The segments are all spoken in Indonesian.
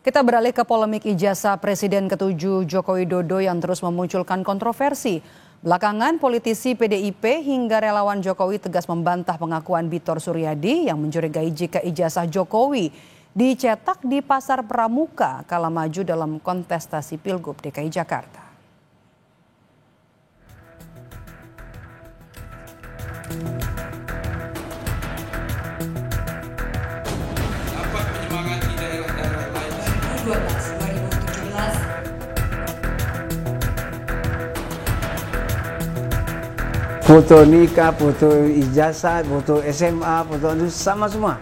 Kita beralih ke polemik ijazah Presiden ke-7 Joko Widodo yang terus memunculkan kontroversi. Belakangan politisi PDIP hingga relawan Jokowi tegas membantah pengakuan Bitor Suryadi yang mencurigai jika ijazah Jokowi dicetak di Pasar Pramuka kala maju dalam kontestasi Pilgub DKI Jakarta. Foto nikah, foto ijazah, foto SMA, foto itu sama semua.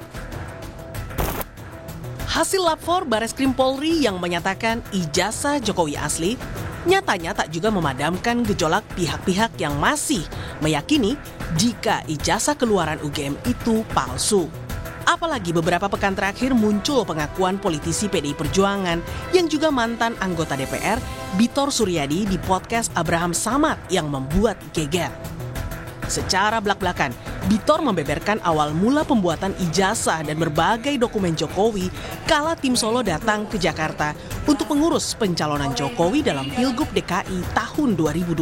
Hasil lapor Bareskrim Polri yang menyatakan ijazah Jokowi asli nyatanya tak juga memadamkan gejolak pihak-pihak yang masih meyakini jika ijazah keluaran UGM itu palsu. Apalagi beberapa pekan terakhir muncul pengakuan politisi PDI Perjuangan yang juga mantan anggota DPR, Bitor Suryadi di podcast Abraham Samad yang membuat geger. Secara belak-belakan, Bitor membeberkan awal mula pembuatan ijazah dan berbagai dokumen Jokowi kala tim Solo datang ke Jakarta untuk mengurus pencalonan Jokowi dalam Pilgub DKI tahun 2012.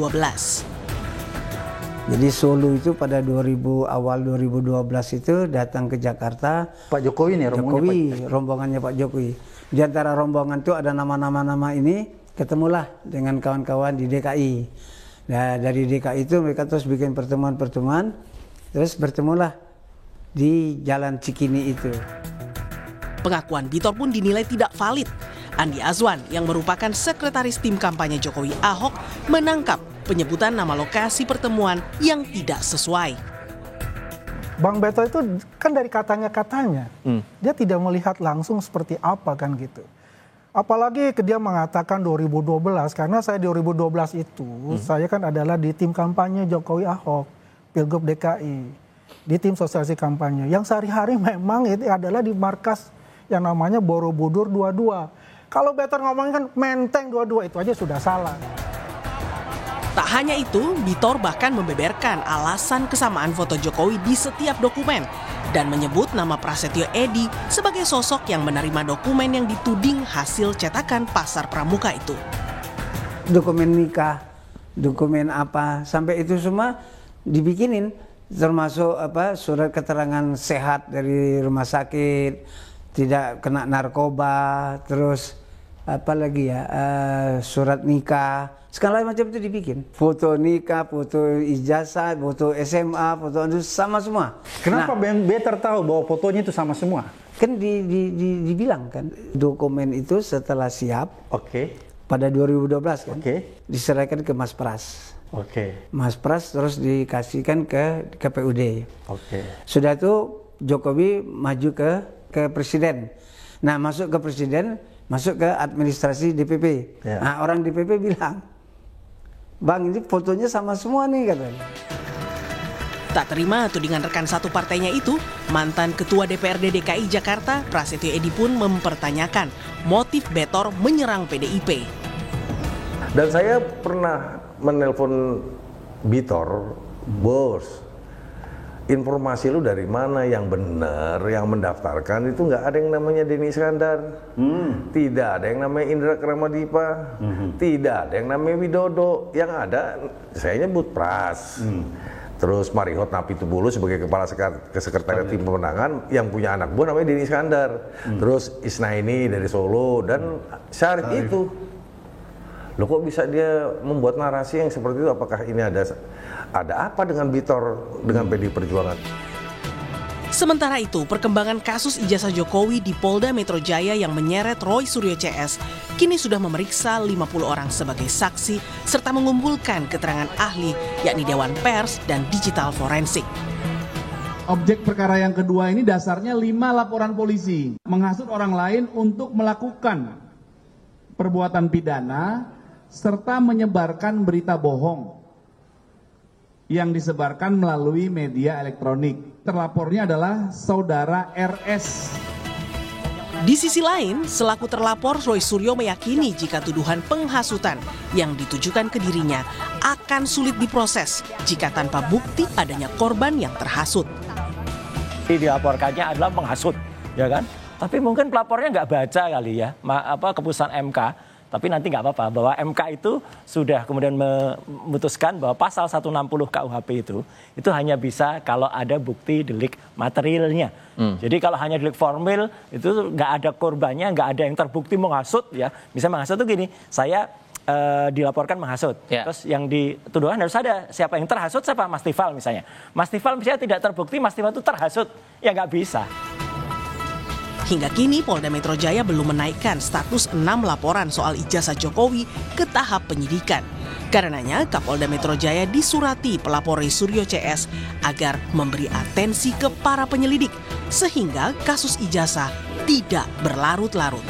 Jadi Solo itu pada awal 2012 itu datang ke Jakarta. Pak Jokowi nih rombongannya Pak Jokowi. Di antara rombongan itu ada nama-nama ini, ketemulah dengan kawan-kawan di DKI. Nah, dari DKI itu mereka terus bikin pertemuan-pertemuan, terus bertemulah di Jalan Cikini itu. Pengakuan Bitor pun dinilai tidak valid. Andi Azwan yang merupakan sekretaris tim kampanye Jokowi Ahok menangkap penyebutan nama lokasi pertemuan yang tidak sesuai. Bang Beto itu kan dari katanya, dia tidak melihat langsung seperti apa kan gitu. Apalagi dia mengatakan 2012, karena saya 2012 itu, saya kan adalah di tim kampanye Jokowi Ahok, Pilgub DKI, di tim sosialisasi kampanye. Yang sehari-hari memang itu adalah di markas yang namanya Borobudur 22. Kalau Beto ngomongin kan Menteng 22, itu aja sudah salah. Tak hanya itu, Bitor bahkan membeberkan alasan kesamaan foto Jokowi di setiap dokumen dan menyebut nama Prasetyo Edy sebagai sosok yang menerima dokumen yang dituding hasil cetakan Pasar Pramuka itu. Dokumen nikah, dokumen apa, sampai itu semua dibikinin, termasuk surat keterangan sehat dari rumah sakit, tidak kena narkoba, terus surat nikah. Segala macam itu dibikin. Foto nikah, foto ijazah, foto SMA, foto itu sama semua. Kenapa Better tahu bahwa fotonya itu sama semua? Kan dibilang kan, dokumen itu setelah siap. Pada 2012 kan. Diserahkan ke Mas Pras. Mas Pras terus dikasihkan ke KPUD. Sudah itu Jokowi maju ke presiden. Nah, masuk ke presiden, masuk ke administrasi DPP. Nah, orang DPP bilang, Bang, ini fotonya sama semua nih katanya. Tak terima tudingan rekan satu partainya itu, mantan Ketua DPRD DKI Jakarta, Prasetyo Edy pun mempertanyakan motif Betor menyerang PDIP. Dan saya pernah menelpon Bitor, bos, informasi lu dari mana yang benar, yang mendaftarkan itu nggak ada yang namanya Denny Iskandar, tidak ada yang namanya Indra Kramadipa, tidak ada yang namanya Widodo, yang ada saya nyebut Pras, terus Marihot Napitupulu sebagai kepala sekretariat tim pemenangan yang punya anak buah namanya Denny Iskandar, terus Isnaini dari Solo dan Syarif itu. Loh, kok bisa dia membuat narasi yang seperti itu? Apakah ini ada apa dengan Bitor dengan PDI Perjuangan? Sementara itu, perkembangan kasus ijazah Jokowi di Polda Metro Jaya yang menyeret Roy Suryo CS kini sudah memeriksa 50 orang sebagai saksi serta mengumpulkan keterangan ahli yakni Dewan Pers dan Digital Forensik. Objek perkara yang kedua ini dasarnya 5 laporan polisi menghasut orang lain untuk melakukan perbuatan pidana serta menyebarkan berita bohong yang disebarkan melalui media elektronik. Terlapornya adalah saudara RS. Di sisi lain, selaku terlapor Roy Suryo meyakini jika tuduhan penghasutan yang ditujukan ke dirinya akan sulit diproses jika tanpa bukti adanya korban yang terhasut. Dilaporkannya adalah menghasut, ya kan? Tapi mungkin pelapornya nggak baca kali ya, keputusan MK. Tapi nanti nggak apa-apa, bahwa MK itu sudah kemudian memutuskan bahwa pasal 160 KUHP itu hanya bisa kalau ada bukti delik materialnya. Jadi kalau hanya delik formil, itu nggak ada korbannya, nggak ada yang terbukti menghasut ya. Bisa menghasut itu gini, saya dilaporkan menghasut. Terus yang dituduhan harus ada siapa yang terhasut, siapa Mas Tifal misalnya. Mas Tifal misalnya tidak terbukti, Mas Tifal itu terhasut, ya nggak bisa. Hingga kini Polda Metro Jaya belum menaikkan status 6 laporan soal ijazah Jokowi ke tahap penyidikan. Karenanya Kapolda Metro Jaya disurati pelapor Suryo CS agar memberi atensi ke para penyelidik sehingga kasus ijazah tidak berlarut-larut.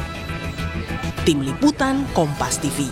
Tim Liputan Kompas TV.